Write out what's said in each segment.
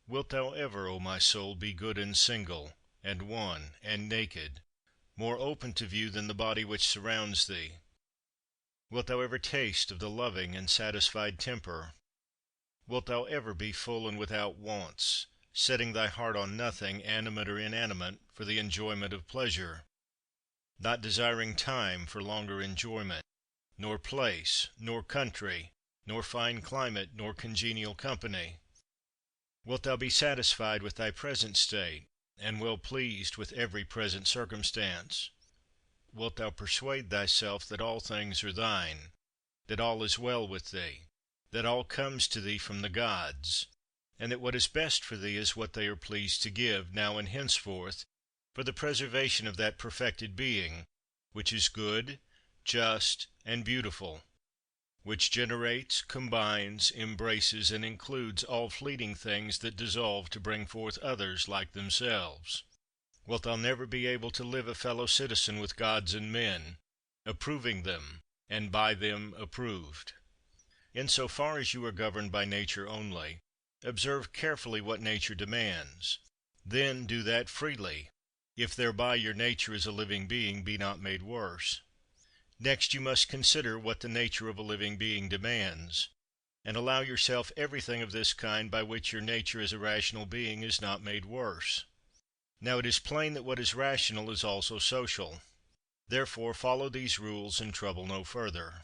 Wilt thou ever, O my soul, be good and single, and one, and naked, more open to view than the body which surrounds thee? Wilt thou ever taste of the loving and satisfied temper? Wilt thou ever be full and without wants, setting thy heart on nothing, animate or inanimate, for the enjoyment of pleasure, not desiring time for longer enjoyment, nor place, nor country, nor fine climate, nor congenial company? Wilt thou be satisfied with thy present state, and well pleased with every present circumstance? Wilt thou persuade thyself that all things are thine, that all is well with thee, that all comes to thee from the gods, and that what is best for thee is what they are pleased to give, now and henceforth, for the preservation of that perfected being, which is good, just, and beautiful, which generates, combines, embraces, and includes all fleeting things that dissolve to bring forth others like themselves? Wilt thou never be able to live a fellow citizen with gods and men, approving them, and by them approved? In so far as you are governed by nature only, observe carefully what nature demands; then do that freely, if thereby your nature as a living being be not made worse. Next you must consider what the nature of a living being demands, and allow yourself everything of this kind by which your nature as a rational being is not made worse. Now it is plain that what is rational is also social. Therefore follow these rules and trouble no further.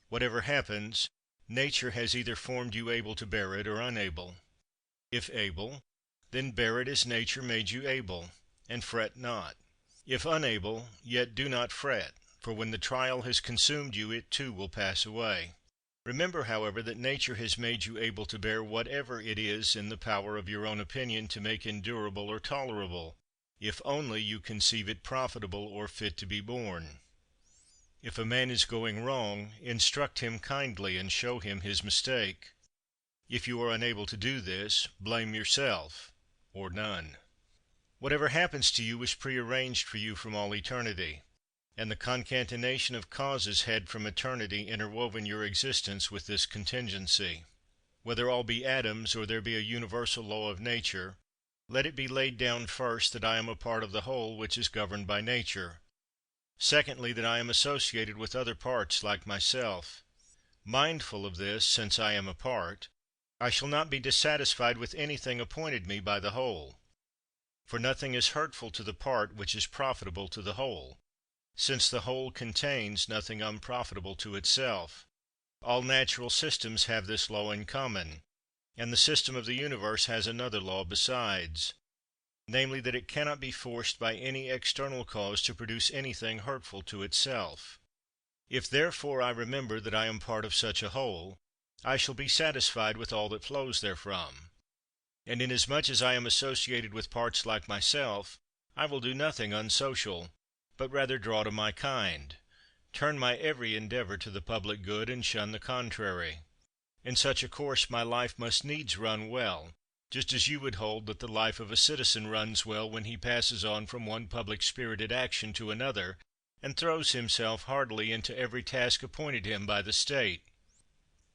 Whatever happens, nature has either formed you able to bear it or unable. If able, then bear it as nature made you able, and fret not. If unable, yet do not fret, for when the trial has consumed you, it too will pass away. Remember, however, that nature has made you able to bear whatever it is in the power of your own opinion to make endurable or tolerable, if only you conceive it profitable or fit to be borne. If a man is going wrong, instruct him kindly, and show him his mistake. If you are unable to do this, blame yourself, or none. Whatever happens to you was prearranged for you from all eternity, and the concatenation of causes had from eternity interwoven your existence with this contingency. Whether all be atoms, or there be a universal law of nature, let it be laid down first that I am a part of the whole which is governed by nature; secondly, that I am associated with other parts like myself. Mindful of this, since I am a part, I shall not be dissatisfied with anything appointed me by the whole. For nothing is hurtful to the part which is profitable to the whole, since the whole contains nothing unprofitable to itself. All natural systems have this law in common, and the system of the universe has another law besides, namely, that it cannot be forced by any external cause to produce anything hurtful to itself. If therefore I remember that I am part of such a whole, I shall be satisfied with all that flows therefrom. And inasmuch as I am associated with parts like myself, I will do nothing unsocial, but rather draw to my kind, turn my every endeavor to the public good, and shun the contrary. In such a course my life must needs run well, just as you would hold that the life of a citizen runs well when he passes on from one public spirited action to another, and throws himself heartily into every task appointed him by the state.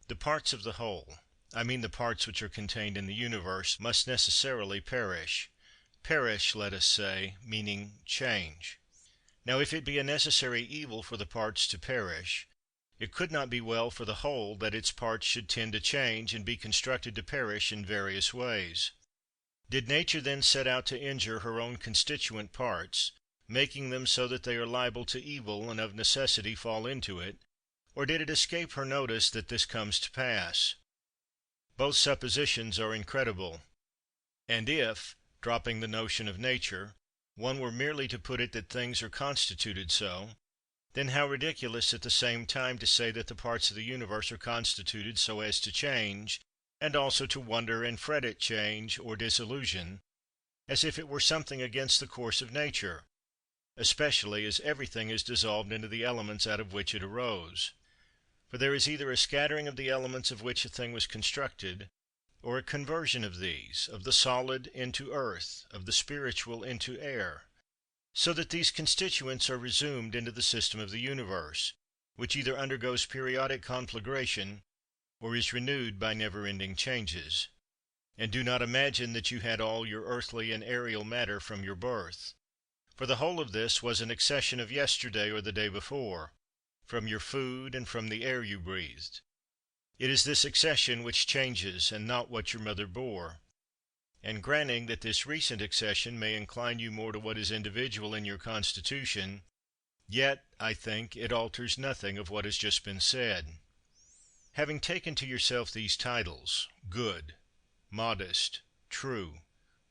The parts of the whole, I mean the parts which are contained in the universe, must necessarily perish. Perish, let us say, meaning change. Now, if it be a necessary evil for the parts to perish, it could not be well for the whole that its parts should tend to change, and be constructed to perish in various ways. Did nature then set out to injure her own constituent parts, making them so that they are liable to evil and of necessity fall into it, or did it escape her notice that this comes to pass? Both suppositions are incredible. And if, dropping the notion of nature, one were merely to put it that things are constituted so, then how ridiculous at the same time to say that the parts of the universe are constituted so as to change, and also to wonder and fret at change or dissolution, as if it were something against the course of nature, especially as everything is dissolved into the elements out of which it arose. For there is either a scattering of the elements of which a thing was constructed, or a conversion of these, of the solid into earth, of the spiritual into air, so that these constituents are resumed into the system of the universe, which either undergoes periodic conflagration, or is renewed by never ending changes. and do not imagine that you had all your earthly and aerial matter from your birth. For the whole of this was an accession of yesterday or the day before, from your food and from the air you breathed. It is this accession which changes, and not what your mother bore. And granting that this recent accession may incline you more to what is individual in your constitution, yet, I think, it alters nothing of what has just been said. Having taken to yourself these titles, good, modest, true,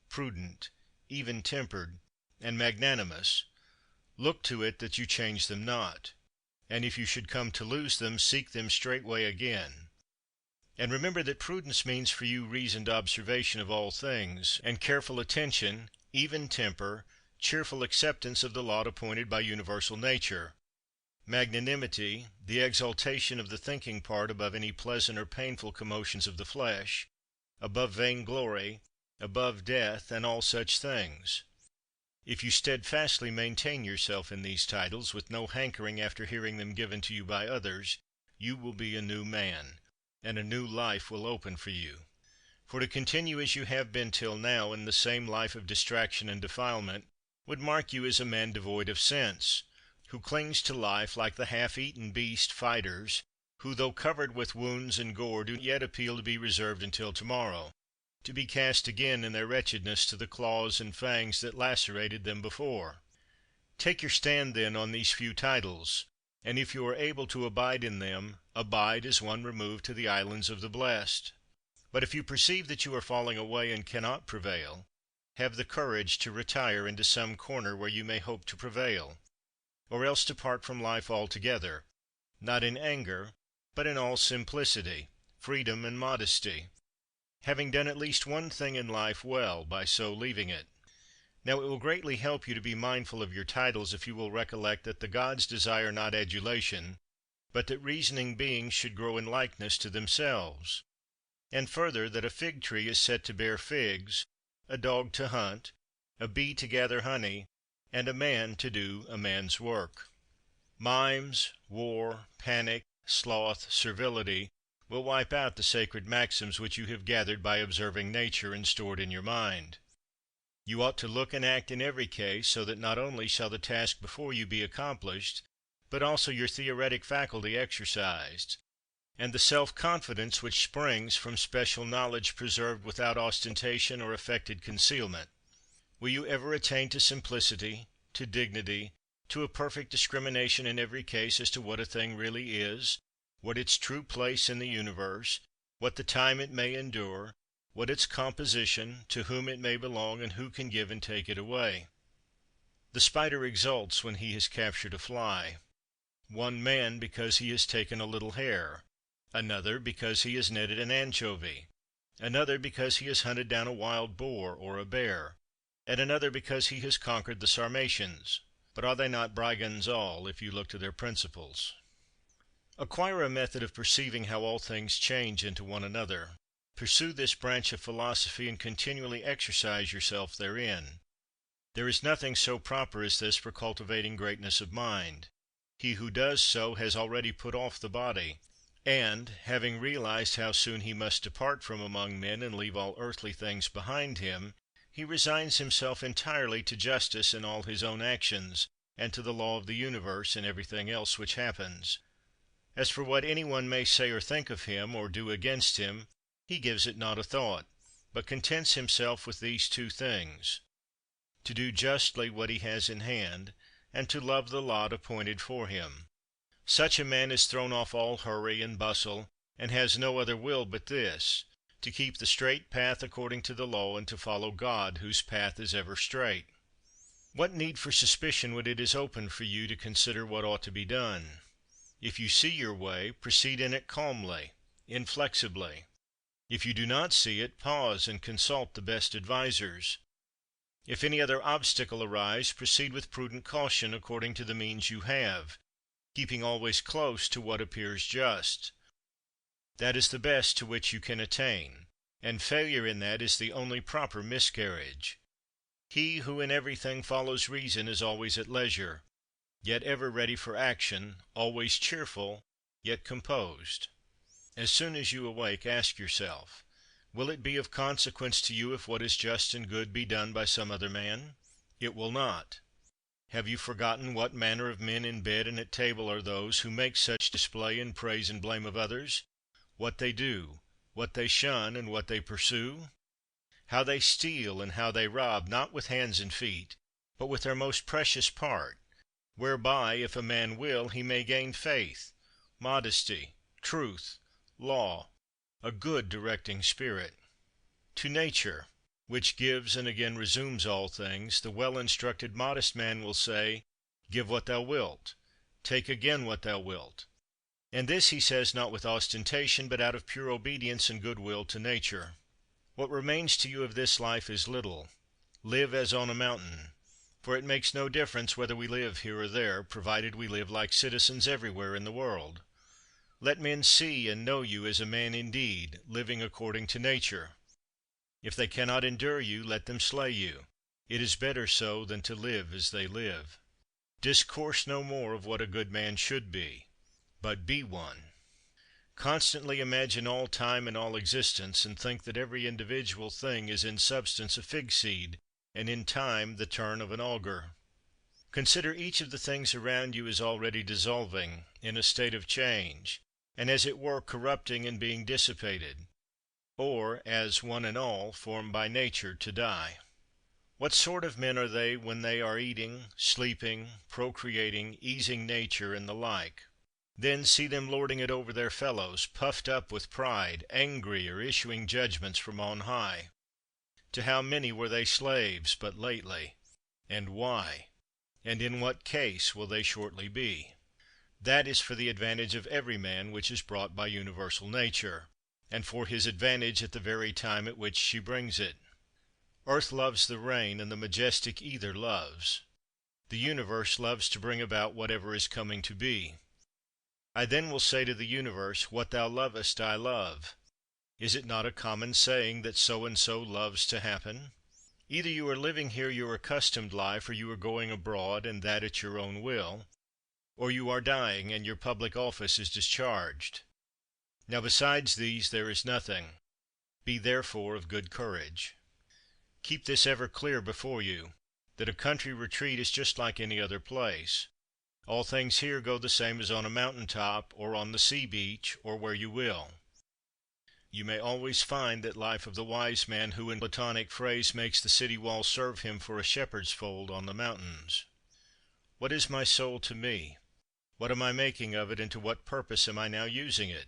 prudent, even-tempered, and magnanimous, look to it that you change them not, and if you should come to lose them, seek them straightway again. And remember that prudence means for you reasoned observation of all things, and careful attention, even temper, cheerful acceptance of the lot appointed by universal nature; magnanimity, the exaltation of the thinking part above any pleasant or painful commotions of the flesh, above vainglory, above death, and all such things. If you steadfastly maintain yourself in these titles, with no hankering after hearing them given to you by others, you will be a new man, and a new life will open for you. For to continue as you have been till now in the same life of distraction and defilement would mark you as a man devoid of sense, who clings to life like the half-eaten beast fighters, who, though covered with wounds and gore, do yet appeal to be reserved until tomorrow, to be cast again in their wretchedness to the claws and fangs that lacerated them before. Take your stand, then, on these few titles, and if you are able to abide in them, abide as one removed to the islands of the blessed. But if you perceive that you are falling away and cannot prevail, have the courage to retire into some corner where you may hope to prevail, or else depart from life altogether, not in anger, but in all simplicity, freedom, and modesty, having done at least one thing in life well by so leaving it. Now it will greatly help you to be mindful of your titles if you will recollect that the gods desire not adulation, but that reasoning beings should grow in likeness to themselves; and further, that a fig tree is set to bear figs, a dog to hunt, a bee to gather honey, and a man to do a man's work. Mimes, war, panic, sloth, servility, will wipe out the sacred maxims which you have gathered by observing nature and stored in your mind. You ought to look and act in every case so that not only shall the task before you be accomplished, but also your theoretic faculty exercised, and the self-confidence which springs from special knowledge preserved without ostentation or affected concealment. Will you ever attain to simplicity, to dignity, to a perfect discrimination in every case as to what a thing really is, what its true place in the universe, what the time it may endure, what its composition, to whom it may belong, and who can give and take it away? The spider exults when he has captured a fly; one man because he has taken a little hare, another because he has netted an anchovy, another because he has hunted down a wild boar or a bear, and another because he has conquered the Sarmatians. But are they not brigands all, if you look to their principles? Acquire a method of perceiving how all things change into one another. Pursue this branch of philosophy, and continually exercise yourself therein. There is nothing so proper as this for cultivating greatness of mind. He who does so has already put off the body, and, having realized how soon he must depart from among men and leave all earthly things behind him, he resigns himself entirely to justice in all his own actions, and to the law of the universe in everything else which happens. As for what any one may say or think of him, or do against him, he gives it not a thought, but contents himself with these two things: to do justly what he has in hand, and to love the lot appointed for him. Such a man is thrown off all hurry and bustle, and has no other will but this, to keep the straight path according to the law, and to follow God, whose path is ever straight. What need for suspicion when it is open for you to consider what ought to be done? If you see your way, proceed in it calmly, inflexibly. If you do not see it, pause and consult the best advisers. If any other obstacle arise, proceed with prudent caution according to the means you have, keeping always close to what appears just. That is the best to which you can attain, and failure in that is the only proper miscarriage. He who in everything follows reason is always at leisure, yet ever ready for action, always cheerful, yet composed. As soon as you awake, ask yourself, Will it be of consequence to you if what is just and good be done by some other man? It will not. Have you forgotten what manner of men in bed and at table are those who make such display in praise and blame of others? What they do, what they shun, and what they pursue? How they steal and how they rob, not with hands and feet, but with their most precious part, whereby, if a man will, he may gain faith, modesty, truth, law, a good directing spirit. To nature, which gives and again resumes all things, the well-instructed modest man will say, give what thou wilt, take again what thou wilt. And this he says not with ostentation, but out of pure obedience and good will to nature. What remains to you of this life is little. Live as on a mountain, for it makes no difference whether we live here or there, provided we live like citizens everywhere in the world. Let men see and know you as a man indeed, living according to nature. If they cannot endure you, let them slay you. It is better so than to live as they live. Discourse no more of what a good man should be, but be one. Constantly imagine all time and all existence, and think that every individual thing is in substance a fig seed, and in time the turn of an augur. Consider each of the things around you as already dissolving, in a state of change, and as it were corrupting and being dissipated, or as one and all formed by nature to die. What sort of men are they when they are eating, sleeping, procreating, easing nature, and the like? Then see them lording it over their fellows, puffed up with pride, angry, or issuing judgments from on high. To how many were they slaves but lately? And why? And in what case will they shortly be? That is for the advantage of every man which is brought by universal nature, and for his advantage at the very time at which she brings it. Earth loves the rain, and the majestic ether loves. The universe loves to bring about whatever is coming to be. I then will say to the universe, what thou lovest I love. Is it not a common saying that so and so loves to happen? Either you are living here your accustomed life, or you are going abroad, and that at your own will, or you are dying, and your public office is discharged. Now besides these there is nothing. Be therefore of good courage. Keep this ever clear before you, that a country retreat is just like any other place. All things here go the same as on a mountain top, or on the sea beach, or where you will. You may always find that life of the wise man who in Platonic phrase makes the city wall serve him for a shepherd's fold on the mountains. What is my soul to me? What am I making of it, and to what purpose am I now using it?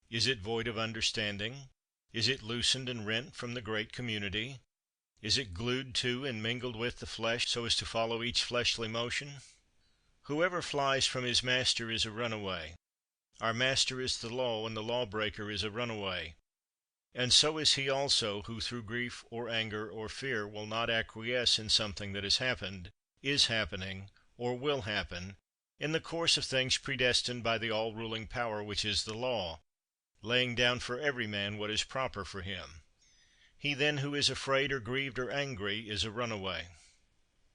Is it void of understanding? Is it loosened and rent from the great community? Is it glued to and mingled with the flesh, so as to follow each fleshly motion? Whoever flies from his master is a runaway. Our master is the law, and the lawbreaker is a runaway. And so is he also who through grief or anger or fear will not acquiesce in something that has happened, is happening, or will happen, in the course of things predestined by the all-ruling power which is the law, laying down for every man what is proper for him. He then who is afraid or grieved or angry is a runaway.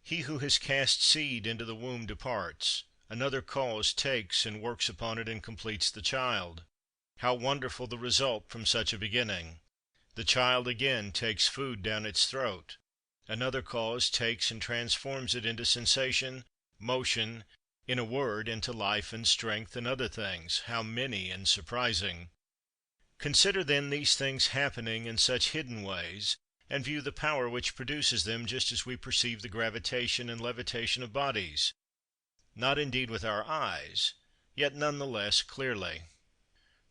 He who has cast seed into the womb departs. Another cause takes and works upon it and completes the child. How wonderful the result from such a beginning! The child again takes food down its throat. Another cause takes and transforms it into sensation, motion, in a word, into life and strength and other things. How many and surprising! Consider then these things happening in such hidden ways, and view the power which produces them, just as we perceive the gravitation and levitation of bodies, not indeed with our eyes, yet none the less clearly.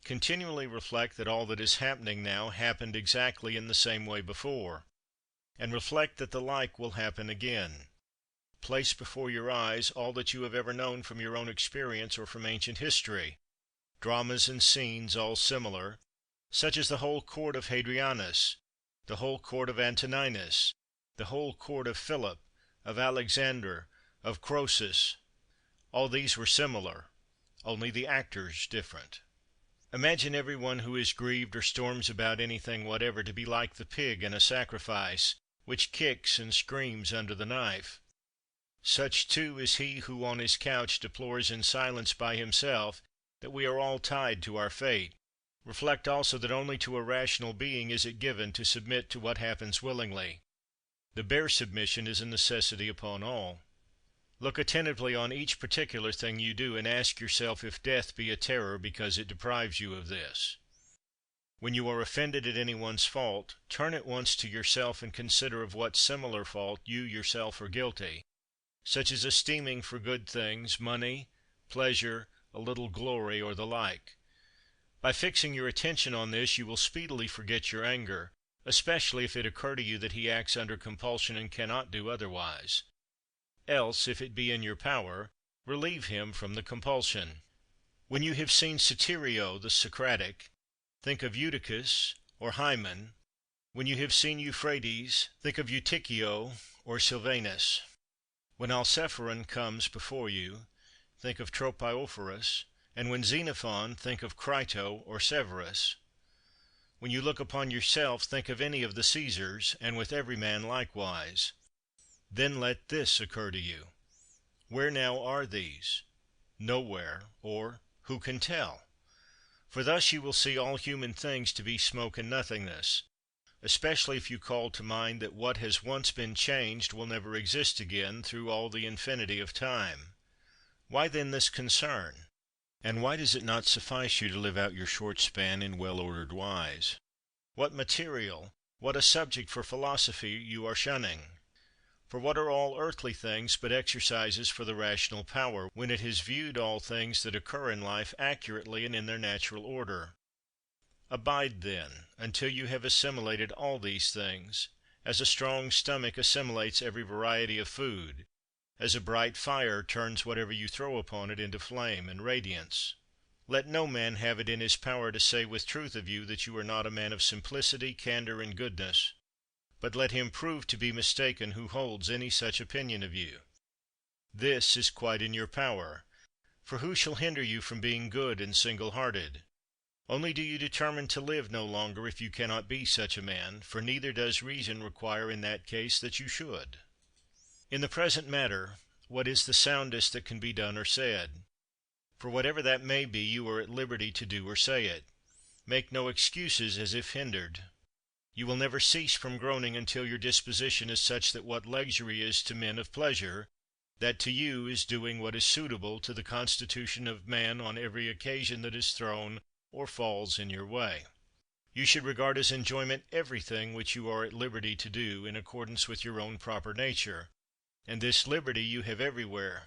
Continually reflect that all that is happening now happened exactly in the same way before, and reflect that the like will happen again. Place before your eyes all that you have ever known from your own experience or from ancient history, dramas and scenes all similar, such as the whole court of Hadrianus, the whole court of Antoninus, the whole court of Philip, of Alexander, of Croesus. All these were similar, only the actors different. Imagine every one who is grieved or storms about anything whatever to be like the pig in a sacrifice, which kicks and screams under the knife. Such too is he who on his couch deplores in silence by himself that we are all tied to our fate, Reflect also that only to a rational being is it given to submit to what happens willingly. The bare submission is a necessity upon all. Look attentively on each particular thing you do, and ask yourself if death be a terror because it deprives you of this. When you are offended at any one's fault, turn at once to yourself and consider of what similar fault you yourself are guilty, such as esteeming for good things, money, pleasure, a little glory, or the like. By fixing your attention on this, you will speedily forget your anger, especially if it occur to you that he acts under compulsion and cannot do otherwise. Else, if it be in your power, relieve him from the compulsion. When you have seen Satyrio the Socratic, think of Eutychus or Hymen. When you have seen Euphrates, think of Eutychio or Silvanus. When Alciphron comes before you, think of Tropiophorus, and when Xenophon, think of Crito or Severus. When you look upon yourself, think of any of the Caesars, and with every man likewise. Then let this occur to you: where now are these? Nowhere, or who can tell? For thus you will see all human things to be smoke and nothingness, especially if you call to mind that what has once been changed will never exist again through all the infinity of time. Why then this concern? And why does it not suffice you to live out your short span in well-ordered wise? What material, what a subject for philosophy you are shunning! For what are all earthly things but exercises for the rational power, when it has viewed all things that occur in life accurately and in their natural order? Abide, then, until you have assimilated all these things, as a strong stomach assimilates every variety of food, as a bright fire turns whatever you throw upon it into flame and radiance. Let no man have it in his power to say with truth of you that you are not a man of simplicity, candor, and goodness. But let him prove to be mistaken who holds any such opinion of you. This is quite in your power, for who shall hinder you from being good and single-hearted? Only do you determine to live no longer if you cannot be such a man, for neither does reason require in that case that you should. In the present matter, what is the soundest that can be done or said? For whatever that may be, you are at liberty to do or say it. Make no excuses as if hindered. You will never cease from groaning until your disposition is such that what luxury is to men of pleasure, that to you is doing what is suitable to the constitution of man on every occasion that is thrown or falls in your way. You should regard as enjoyment everything which you are at liberty to do in accordance with your own proper nature, and this liberty you have everywhere.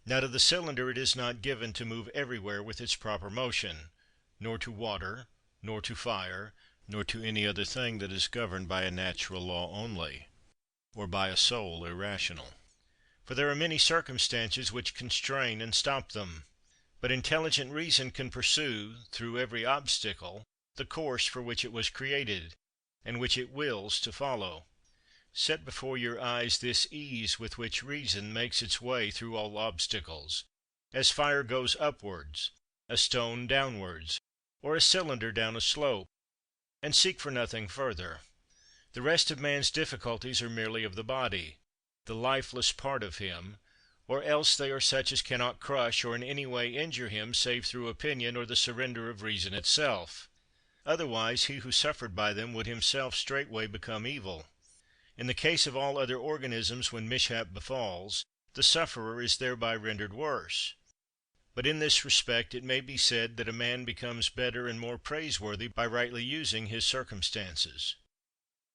Now to the cylinder it is not given to move everywhere with its proper motion, nor to water, nor to fire, nor to any other thing that is governed by a natural law only, or by a soul irrational. For there are many circumstances which constrain and stop them. But intelligent reason can pursue, through every obstacle, the course for which it was created, and which it wills to follow. Set before your eyes this ease with which reason makes its way through all obstacles, as fire goes upwards, a stone downwards, or a cylinder down a slope, and seek for nothing further. The rest of man's difficulties are merely of the body, the lifeless part of him, or else they are such as cannot crush or in any way injure him save through opinion or the surrender of reason itself. Otherwise he who suffered by them would himself straightway become evil. In the case of all other organisms, when mishap befalls, the sufferer is thereby rendered worse. But in this respect it may be said that a man becomes better and more praiseworthy by rightly using his circumstances.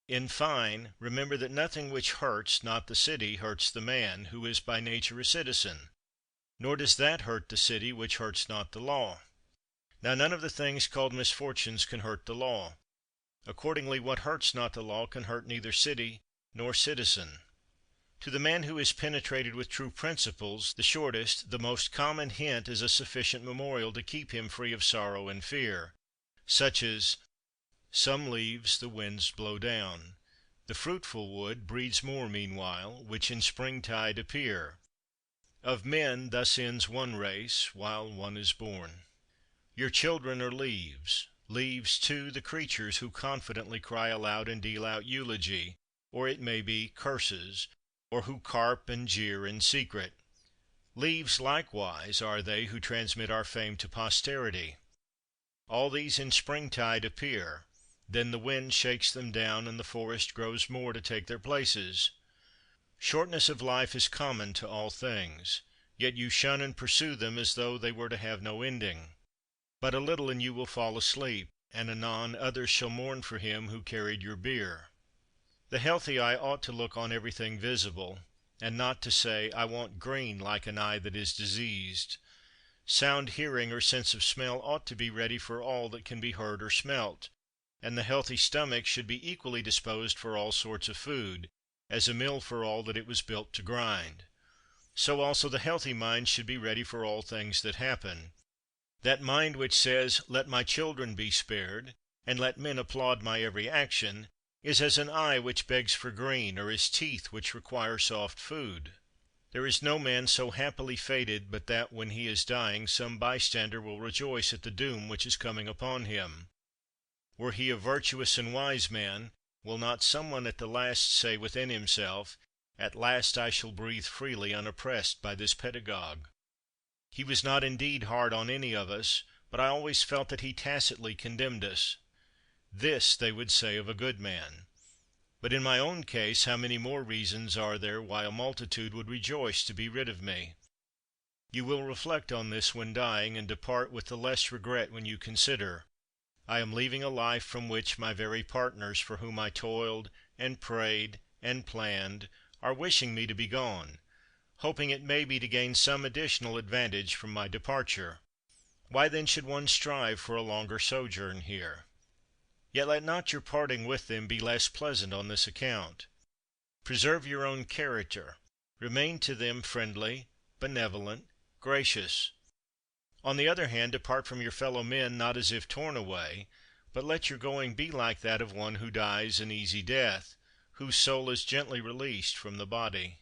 In fine, remember that nothing which hurts not the city hurts the man, who is by nature a citizen, nor does that hurt the city which hurts not the law. Now none of the things called misfortunes can hurt the law. Accordingly, what hurts not the law can hurt neither city nor citizen. To the man who is penetrated with true principles, the shortest, the most common hint is a sufficient memorial to keep him free of sorrow and fear, such as, some leaves the winds blow down, the fruitful wood breeds more meanwhile, which in springtide appear. Of men thus ends one race, while one is born. Your children are leaves, leaves too the creatures who confidently cry aloud and deal out eulogy, or it may be curses, or who carp and jeer in secret. Leaves likewise are they who transmit our fame to posterity. All these in springtide appear, then the wind shakes them down, and the forest grows more to take their places. Shortness of life is common to all things, yet you shun and pursue them as though they were to have no ending. But a little and you will fall asleep, and anon others shall mourn for him who carried your bier. The healthy eye ought to look on everything visible, and not to say, I want green, like an eye that is diseased. Sound hearing or sense of smell ought to be ready for all that can be heard or smelt, and the healthy stomach should be equally disposed for all sorts of food, as a mill for all that it was built to grind. So also the healthy mind should be ready for all things that happen. That mind which says, let my children be spared, and let men applaud my every action, is as an eye which begs for green, or as teeth which require soft food. There is no man so happily fated but that when he is dying some bystander will rejoice at the doom which is coming upon him. Were he a virtuous and wise man, will not some one at the last say within himself, at last I shall breathe freely, unoppressed by this pedagogue? He was not indeed hard on any of us, but I always felt that he tacitly condemned us. This they would say of a good man. But in my own case, how many more reasons are there why a multitude would rejoice to be rid of me? You will reflect on this when dying, and depart with the less regret when you consider, I am leaving a life from which my very partners, for whom I toiled and prayed and planned, are wishing me to be gone, hoping it may be to gain some additional advantage from my departure. Why then should one strive for a longer sojourn here? Yet let not your parting with them be less pleasant on this account. Preserve your own character, remain to them friendly, benevolent, gracious. On the other hand, depart from your fellow men not as if torn away, but let your going be like that of one who dies an easy death, whose soul is gently released from the body.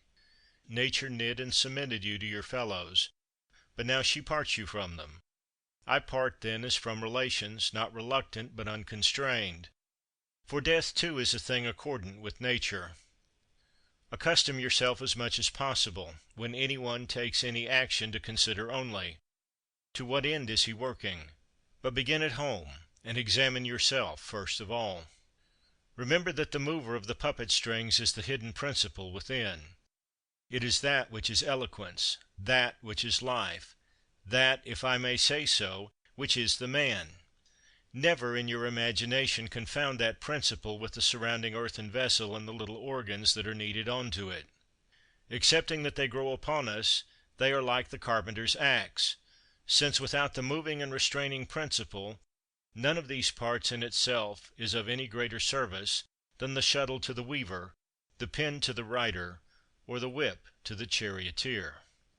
Nature knit and cemented you to your fellows, but now she parts you from them. I part then as from relations, not reluctant but unconstrained. For death too is a thing accordant with nature. Accustom yourself as much as possible, when any one takes any action, to consider only, to what end is he working? But begin at home, and examine yourself first of all. Remember that the mover of the puppet strings is the hidden principle within. It is that which is eloquence, that which is life, that, if I may say so, which is the man. Never in your imagination confound that principle with the surrounding earthen vessel and the little organs that are kneaded onto it. Excepting that they grow upon us, they are like the carpenter's axe, since without the moving and restraining principle, none of these parts in itself is of any greater service than the shuttle to the weaver, the pen to the writer, or the whip to the charioteer.